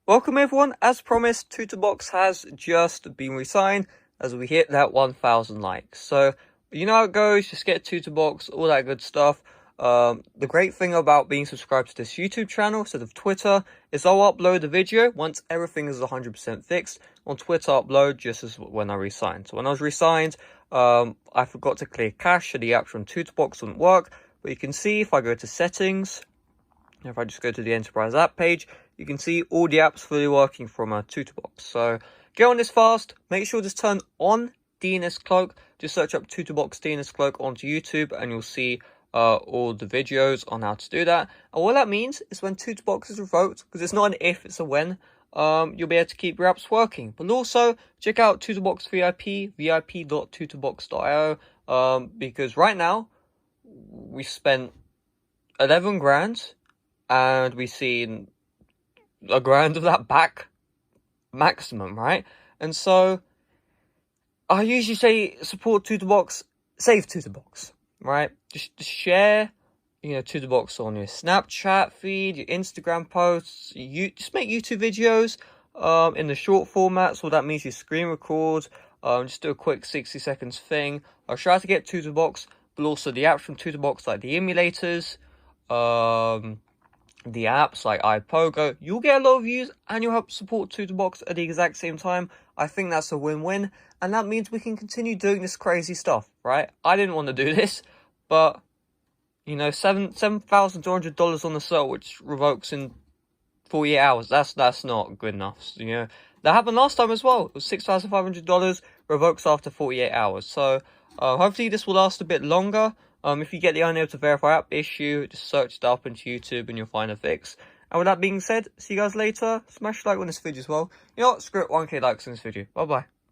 Welcome everyone, as promised, TutuBox has just been re-signed as we hit that 1,000 likes. So, you know how it goes, just get TutuBox, all that good stuff. The great thing about being subscribed to this YouTube channel instead of Twitter is I'll upload a video once everything is 100% fixed. On Twitter, I'll upload just as when I re-signed. So when I was re-signed, I forgot to clear cache, so the app from TutuBox wouldn't work. But you can see if I go to settings, if I just go to the enterprise app page, you can see all the apps fully working from TutuBox. So get on this fast. Make sure to turn on DNS Cloak. Just search up TutuBox DNS Cloak onto YouTube and you'll see all the videos on how to do that. And what that means is when TutuBox is revoked, because it's not an if, it's a when, you'll be able to keep your apps working. But also check out TutuBox VIP, vip.tutubox.io, because right now we spent 11 grand and we've seen a grand of that back maximum, right? And so I usually say support TutuBox, save TutuBox, right? Just share, TutuBox on your Snapchat feed, your Instagram posts. Just make YouTube videos in the short format. So that means you screen record. Just do a quick 60 seconds thing. I'll try to get TutuBox, but also the apps from TutuBox, like the emulators, the apps like iPogo. You'll get a lot of views and you'll help support TutuBox at the exact same time. I think that's a win-win, and that means we can continue doing this crazy stuff, right? I didn't want to do this, but $7,200 on the sale, which revokes in 48 hours. That's not good enough. That happened last time as well. It was $6,500 revokes after 48 hours. So hopefully this will last a bit longer. If you get the unable to verify app issue, just search it up into YouTube and you'll find a fix. And with that being said, see you guys later. Smash a like on this video as well. You know what? Screw it, 1k likes on this video. Bye bye.